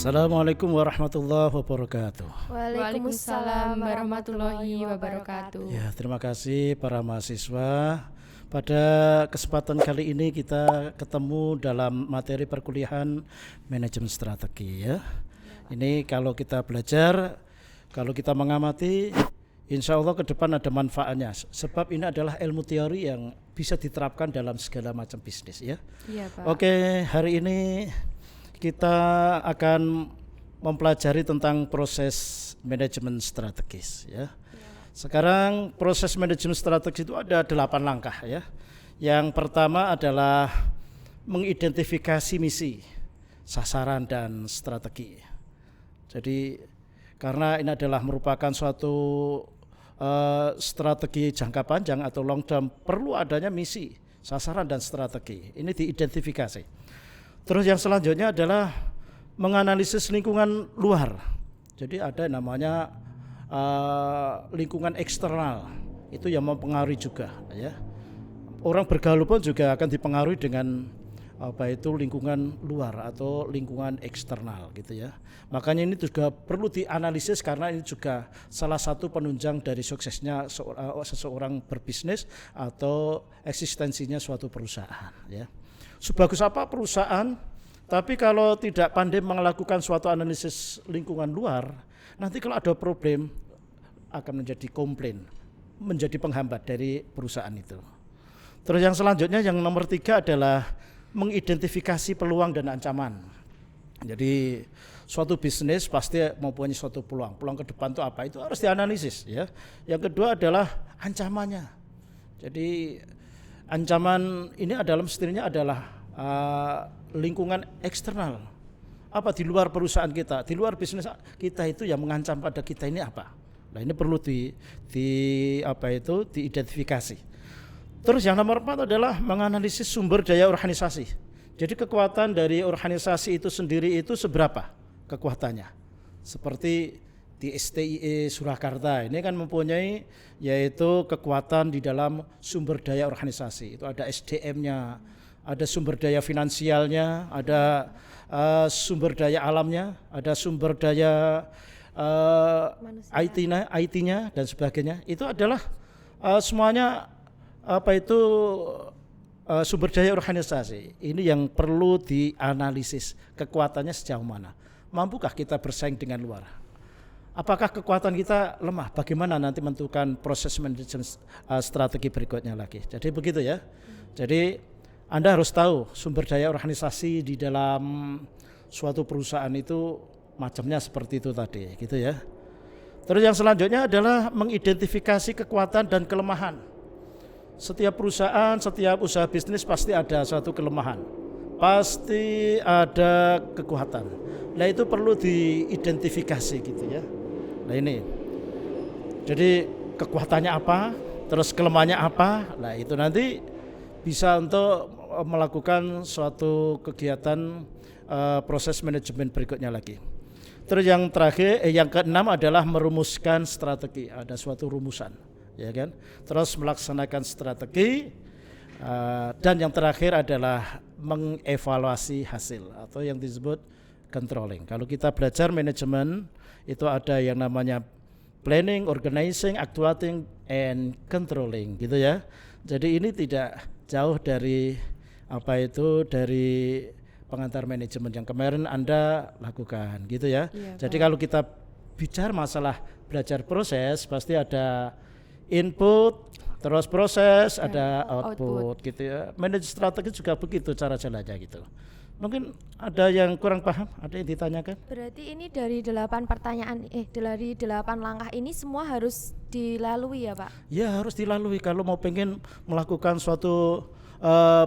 Assalamualaikum warahmatullahi wabarakatuh. Waalaikumsalam warahmatullahi wabarakatuh. Ya, terima kasih para mahasiswa. Pada kesempatan kali ini kita ketemu dalam materi perkuliahan manajemen strategi ya. Ini kalau kita belajar, kalau kita mengamati, insya Allah ke depan ada manfaatnya. Sebab ini adalah ilmu teori yang bisa diterapkan dalam segala macam bisnis ya. Iya, Pak. Oke, hari ini kita akan mempelajari tentang proses manajemen strategis ya. Sekarang proses manajemen strategis itu ada 8 langkah ya. Yang pertama adalah mengidentifikasi misi, sasaran dan strategi. Jadi karena ini adalah merupakan suatu strategi jangka panjang atau long term, perlu adanya misi, sasaran dan strategi. Ini diidentifikasi. Terus yang selanjutnya adalah menganalisis lingkungan luar. Jadi ada namanya lingkungan eksternal, itu yang mempengaruhi juga ya. Orang bergaul pun juga akan dipengaruhi dengan lingkungan luar atau lingkungan eksternal gitu ya. Makanya ini juga perlu dianalisis karena ini juga salah satu penunjang dari suksesnya seseorang berbisnis atau eksistensinya suatu perusahaan ya. Sebagus apa perusahaan, tapi kalau tidak pandai melakukan suatu analisis lingkungan luar, nanti kalau ada problem akan menjadi komplain, menjadi penghambat dari perusahaan itu. Terus yang selanjutnya yang nomor 3 adalah mengidentifikasi peluang dan ancaman. Jadi suatu bisnis pasti mempunyai suatu peluang. Peluang ke depan itu apa? Itu harus dianalisis ya. Yang kedua adalah ancamannya. Jadi ancaman ini adalah mestinya adalah lingkungan eksternal. Apa di luar perusahaan kita, di luar bisnis kita itu yang mengancam pada kita ini apa? Nah ini perlu diidentifikasi. Terus yang nomor 4 adalah menganalisis sumber daya organisasi. Jadi kekuatan dari organisasi itu sendiri itu seberapa kekuatannya. Seperti di STIE Surakarta ini kan mempunyai yaitu kekuatan di dalam sumber daya organisasi. Itu ada SDM-nya, ada sumber daya finansialnya, ada sumber daya alamnya, ada sumber daya IT-nya dan sebagainya. Itu adalah semuanya sumber daya organisasi. Ini yang perlu dianalisis kekuatannya sejauh mana. Mampukah kita bersaing dengan luar? Apakah kekuatan kita lemah? Bagaimana nanti menentukan proses manajemen strategi berikutnya lagi. Jadi begitu ya. Jadi Anda harus tahu sumber daya organisasi di dalam suatu perusahaan itu macamnya seperti itu tadi, gitu ya. Terus yang selanjutnya adalah mengidentifikasi kekuatan dan kelemahan. Setiap perusahaan, setiap usaha bisnis pasti ada suatu kelemahan. Pasti ada kekuatan. Nah itu perlu diidentifikasi gitu ya. Nah ini, jadi kekuatannya apa, terus kelemahannya apa, nah itu nanti bisa untuk melakukan suatu kegiatan proses manajemen berikutnya lagi. Terus yang terakhir, yang keenam adalah merumuskan strategi, ada suatu rumusan, ya kan? Terus melaksanakan strategi dan yang terakhir adalah mengevaluasi hasil atau yang disebut controlling. Kalau kita belajar manajemen itu ada yang namanya planning, organizing, actuating, and controlling gitu ya. Jadi ini tidak jauh dari dari pengantar manajemen yang kemarin Anda lakukan gitu ya. Iya, jadi Pak. kalau kita bicara masalah belajar proses pasti ada input, terus proses, ada output gitu ya. Manajemen strategi juga begitu cara jalannya gitu. Mungkin ada yang kurang paham, ada yang ditanyakan? Berarti ini dari 8 pertanyaan dari 8 langkah ini semua harus dilalui ya, Pak? Ya harus dilalui kalau mau pengen melakukan suatu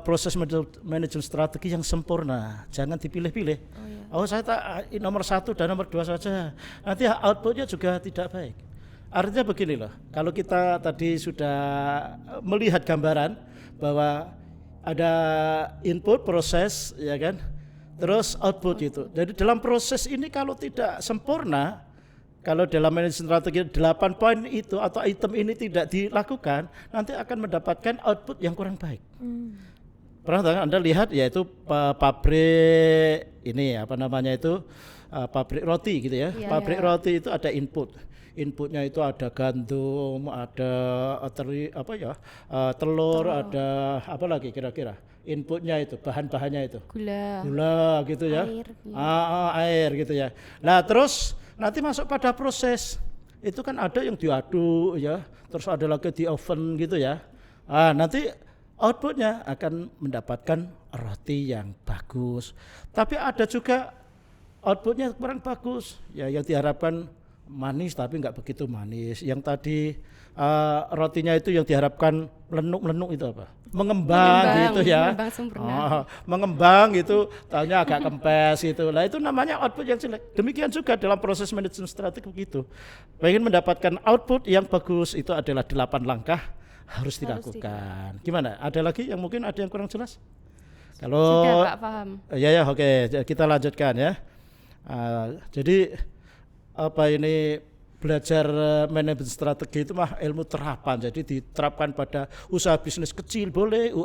proses manajemen strategi yang sempurna. Jangan dipilih-pilih. Oh saya tak nomor 1 dan nomor 2 saja. Nanti outputnya juga tidak baik. Artinya begini loh, kalau kita tadi sudah melihat gambaran bahwa ada input, proses, ya kan, terus output itu. Jadi dalam proses ini kalau tidak sempurna, kalau dalam manajemen strategi 8 poin itu atau item ini tidak dilakukan, nanti akan mendapatkan output yang kurang baik. Pernah Anda lihat yaitu pabrik ini pabrik roti gitu ya. Iya, Pabrik iya. roti itu ada inputnya itu ada gandum, ada telur, ada apa lagi kira-kira inputnya itu, bahan-bahannya itu Gula, gula gitu ya. air. Iya. Air gitu ya. Nah terus nanti masuk pada proses itu kan ada yang diaduk ya, terus ada lagi di oven gitu ya. Nanti outputnya akan mendapatkan roti yang bagus. Tapi ada juga outputnya kurang bagus ya, yang diharapkan manis tapi nggak begitu manis. Yang tadi rotinya itu yang diharapkan melenuk-melenuk itu apa? Mengembang gitu ya. Mengembang sempurna. Mengembang gitu, tahunya agak kempes gitu. Nah itu namanya output yang jelek. Demikian juga dalam proses manajemen strategi begitu. Pengen mendapatkan output yang bagus itu adalah 8 langkah harus dilakukan. Gimana? Ada lagi yang mungkin ada yang kurang jelas? Kalau Sudah Pak, paham. ya oke, kita lanjutkan ya. Jadi apa ini belajar manajemen strategi itu mah ilmu terapan, jadi diterapkan pada usaha bisnis kecil boleh,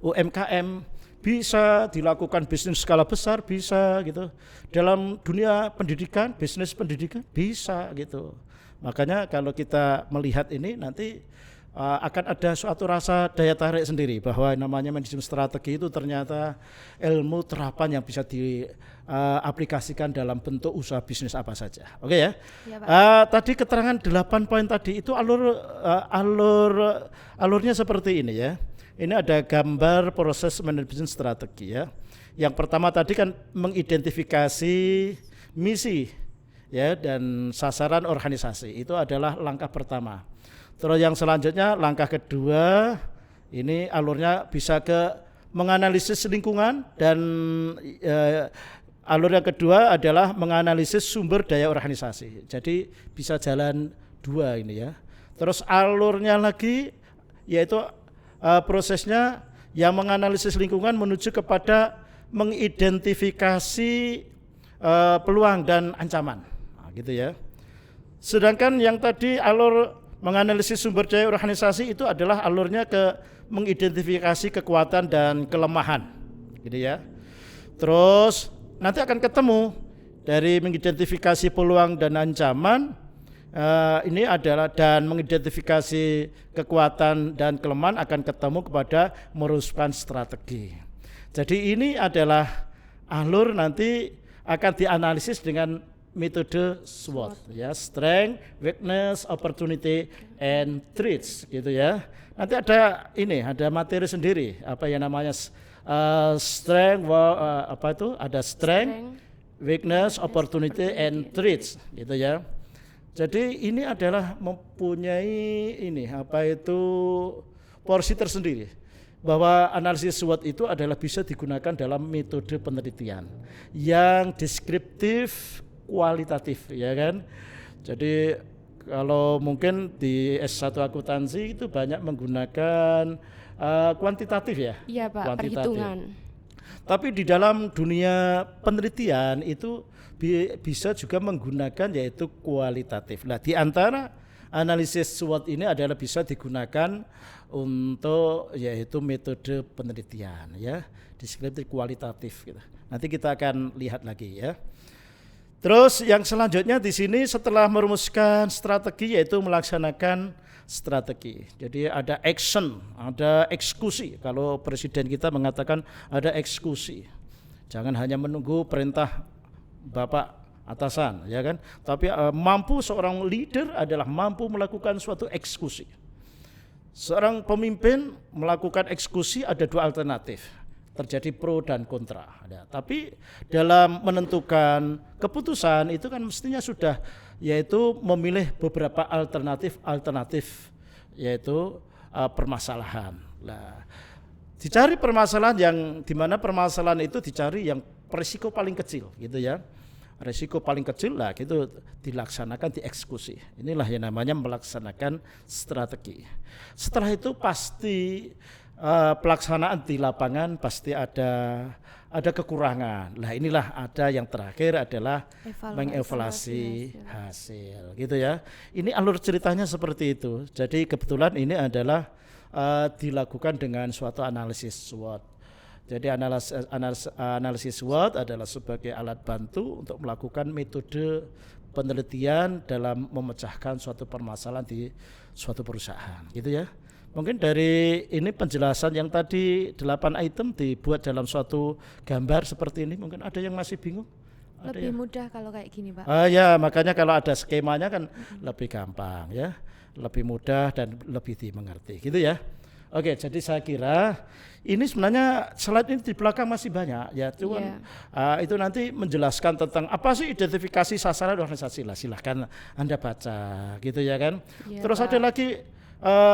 UMKM bisa, dilakukan bisnis skala besar bisa gitu, dalam dunia pendidikan, bisnis pendidikan bisa gitu. Makanya kalau kita melihat ini nanti akan ada suatu rasa daya tarik sendiri bahwa namanya manajemen strategi itu ternyata ilmu terapan yang bisa diaplikasikan dalam bentuk usaha bisnis apa saja. Oke ya. Ya, Pak. Tadi keterangan 8 poin tadi itu alurnya seperti ini ya. Ini ada gambar proses manajemen strategi ya. Yang pertama tadi kan mengidentifikasi misi ya dan sasaran organisasi, itu adalah langkah pertama. Terus yang selanjutnya langkah kedua ini alurnya bisa ke menganalisis lingkungan dan alur yang kedua adalah menganalisis sumber daya organisasi. Jadi bisa jalan dua ini ya. Terus alurnya lagi yaitu prosesnya yang menganalisis lingkungan menuju kepada mengidentifikasi peluang dan ancaman. Nah, gitu ya. Sedangkan yang tadi alur menganalisis sumber daya organisasi itu adalah alurnya ke mengidentifikasi kekuatan dan kelemahan, gitu ya. Terus nanti akan ketemu dari mengidentifikasi peluang dan ancaman, ini adalah dan mengidentifikasi kekuatan dan kelemahan akan ketemu kepada merumuskan strategi. Jadi ini adalah alur nanti akan dianalisis dengan metode SWOT ya, strength, weakness, opportunity, and threats gitu ya. Nanti ada materi sendiri apa yang namanya strength, ada strength, weakness, opportunity, and threats gitu ya. Jadi ini adalah mempunyai porsi tersendiri bahwa analisis SWOT itu adalah bisa digunakan dalam metode penelitian yang deskriptif, kualitatif ya kan. Jadi kalau mungkin di S1 akuntansi itu banyak menggunakan kuantitatif ya. Iya Pak, kuantitatif. perhitungan. Tapi di dalam dunia penelitian itu bisa juga menggunakan yaitu kualitatif. Nah, di antara analisis SWOT ini adalah bisa digunakan untuk yaitu metode penelitian ya, deskriptif kualitatif gitu. Nanti kita akan lihat lagi ya. Terus yang selanjutnya di sini setelah merumuskan strategi yaitu melaksanakan strategi. Jadi ada action, ada eksekusi. Kalau presiden kita mengatakan ada eksekusi. Jangan hanya menunggu perintah Bapak atasan, ya kan? Tapi mampu seorang leader adalah mampu melakukan suatu eksekusi. Seorang pemimpin melakukan eksekusi ada dua alternatif. Terjadi pro dan kontra. Tapi dalam menentukan keputusan itu kan mestinya sudah yaitu memilih beberapa alternatif yaitu permasalahan. Nah, dicari permasalahan yang dimana permasalahan itu dicari yang risiko paling kecil gitu ya. Risiko paling kecil lah gitu dilaksanakan, dieksekusi. Inilah yang namanya melaksanakan strategi. Setelah itu pasti pelaksanaan di lapangan pasti ada kekurangan. Nah, inilah ada yang terakhir adalah mengevaluasi hasil gitu ya. Ini alur ceritanya seperti itu. Jadi kebetulan ini adalah dilakukan dengan suatu analisis SWOT. Jadi analisis SWOT adalah sebagai alat bantu untuk melakukan metode penelitian dalam memecahkan suatu permasalahan di suatu perusahaan, gitu ya. Mungkin dari ini penjelasan yang tadi 8 item dibuat dalam suatu gambar seperti ini, mungkin ada yang masih bingung? Lebih mudah kalau kayak gini, Pak. Ya, makanya kalau ada skemanya kan lebih gampang ya, lebih mudah dan lebih dimengerti, gitu ya. Oke, jadi saya kira ini sebenarnya slide ini di belakang masih banyak ya, cuman itu nanti menjelaskan tentang apa sih identifikasi sasaran organisasi lah, silahkan Anda baca, gitu ya kan. Terus Pak, ada lagi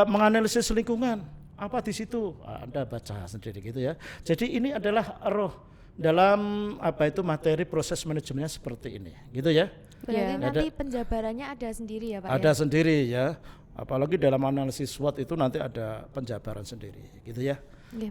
menganalisis lingkungan, apa di situ Anda baca sendiri, gitu ya. Jadi ini adalah roh dalam materi proses manajemennya seperti ini, gitu ya. Berarti nanti penjabarannya ada sendiri ya, Pak? Ada sendiri ya. Apalagi dalam analisis SWOT itu nanti ada penjabaran sendiri, gitu ya.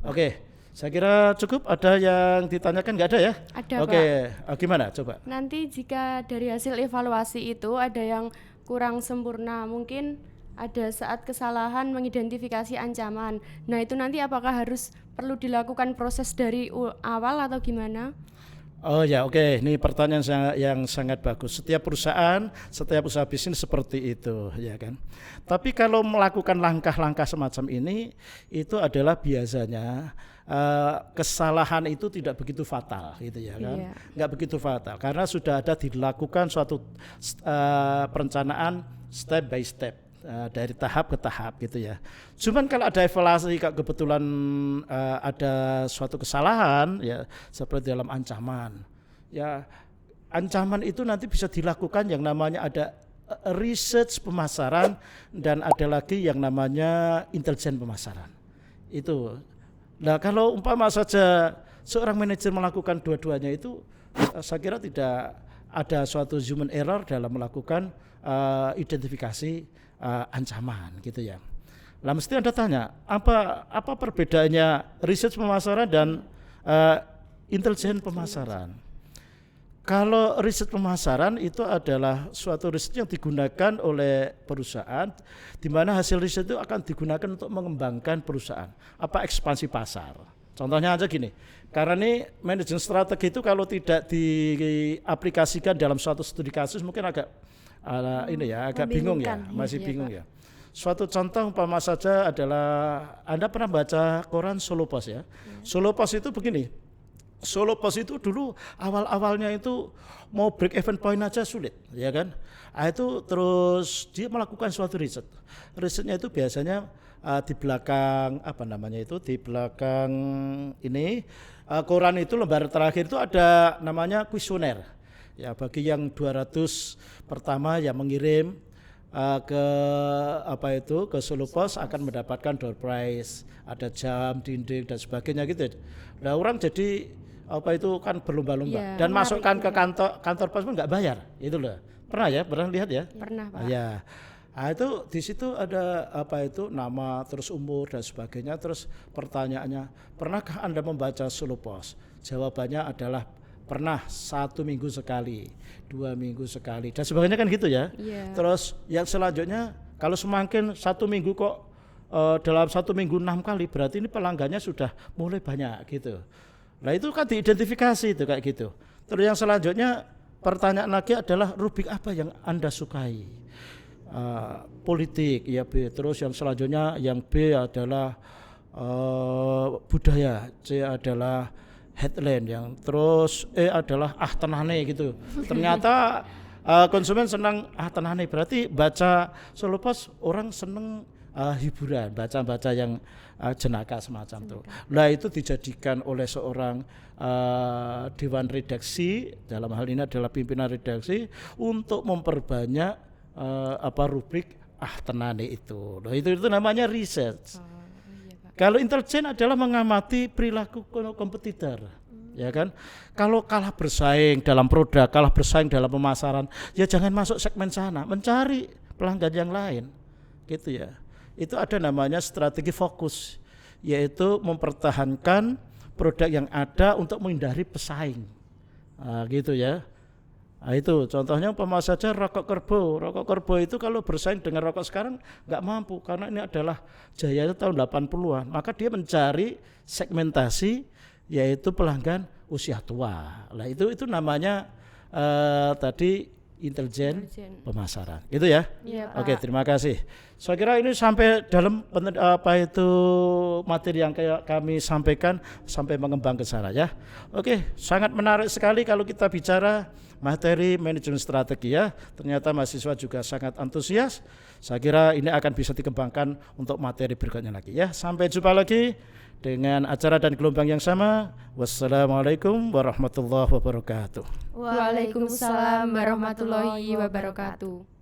Oke, saya kira cukup. Ada yang ditanyakan nggak ada ya? Ada, Oke, Pak. Gimana? Coba. Nanti jika dari hasil evaluasi itu ada yang kurang sempurna, mungkin ada saat kesalahan mengidentifikasi ancaman. Nah, itu nanti apakah harus perlu dilakukan proses dari awal atau gimana? Oh ya, oke. Ini pertanyaan yang sangat bagus. Setiap usaha bisnis seperti itu, ya kan. Tapi kalau melakukan langkah-langkah semacam ini, itu adalah biasanya kesalahan itu tidak begitu fatal, gitu ya kan. Nggak begitu fatal, karena sudah ada dilakukan suatu perencanaan step by step. Dari tahap ke tahap, gitu ya. Cuman kalau ada evaluasi kebetulan ada suatu kesalahan ya, seperti dalam ancaman. Ya, ancaman itu nanti bisa dilakukan yang namanya ada research pemasaran dan ada lagi yang namanya intelijen pemasaran. Itu. Nah, kalau umpama saja seorang manajer melakukan dua-duanya itu, saya kira tidak ada suatu human error dalam melakukan identifikasi ancaman, gitu ya. Lah mesti Anda tanya, apa perbedaannya riset pemasaran dan intelijen pemasaran? Kalau riset pemasaran itu adalah suatu riset yang digunakan oleh perusahaan, di mana hasil riset itu akan digunakan untuk mengembangkan perusahaan, ekspansi pasar. Contohnya aja gini, karena ini manajemen strategi itu kalau tidak diaplikasikan dalam suatu studi kasus mungkin agak agak bingung ya, masih bingung ya. Suatu contoh umpama saja adalah Anda pernah baca koran Solo Post ya. Solo Post itu begini. Solo Post itu dulu awal-awalnya itu mau break even point aja sulit, ya kan? Itu terus dia melakukan suatu riset. Risetnya itu biasanya di belakang di belakang ini koran itu lembar terakhir itu ada namanya kuesioner. Ya, bagi yang 200 pertama yang mengirim ke Solo Post akan mendapatkan door prize, ada jam, dinding dan sebagainya, gitu. Nah, orang jadi kan berlomba-lomba dan masukkan ke kantor pos pun nggak bayar, itu loh. Pernah lihat ya? Pernah, Pak. Ya. Nah, itu di situ ada nama, terus umur dan sebagainya, terus pertanyaannya, pernahkah Anda membaca Solo Post? Jawabannya adalah pernah 1 minggu sekali, 2 minggu sekali dan sebagainya, kan gitu ya. Terus yang selanjutnya kalau semakin 1 minggu kok dalam 1 minggu 6 kali, berarti ini pelanggannya sudah mulai banyak, gitu. Nah, itu kan diidentifikasi itu kayak gitu. Terus yang selanjutnya pertanyaan lagi adalah rubrik apa yang Anda sukai? Politik ya B. Terus yang selanjutnya yang B adalah budaya, C adalah headline, yang terus adalah tenane, gitu. Ternyata konsumen senang tenane, berarti baca Solo Post orang seneng hiburan, baca yang jenaka semacam itu. Nah, itu dijadikan oleh seorang dewan redaksi, dalam hal ini adalah pimpinan redaksi, untuk memperbanyak rubrik tenane itu. Nah, itu namanya riset. Kalau intelijen adalah mengamati perilaku kompetitor, ya kan. Kalau kalah bersaing dalam produk, kalah bersaing dalam pemasaran, ya jangan masuk segmen sana, mencari pelanggan yang lain, gitu ya. Itu ada namanya strategi fokus, yaitu mempertahankan produk yang ada untuk menghindari pesaing, gitu ya. Nah, itu contohnya umpama saja rokok Kerbo itu kalau bersaing dengan rokok sekarang nggak mampu, karena ini adalah jaya itu tahun 80-an. Maka dia mencari segmentasi yaitu pelanggan usia tua. Nah, itu namanya tadi intelijen pemasaran. Gitu ya. Iya, Pak. Oke, terima kasih. Saya kira ini sampai dalam materi yang kayak kami sampaikan sampai mengembang ke sana ya. Oke, sangat menarik sekali kalau kita bicara materi manajemen strategi ya. Ternyata mahasiswa juga sangat antusias. Saya kira ini akan bisa dikembangkan untuk materi berikutnya lagi ya. Sampai jumpa lagi dengan acara dan gelombang yang sama. Wassalamualaikum warahmatullahi wabarakatuh. Waalaikumsalam warahmatullahi wabarakatuh.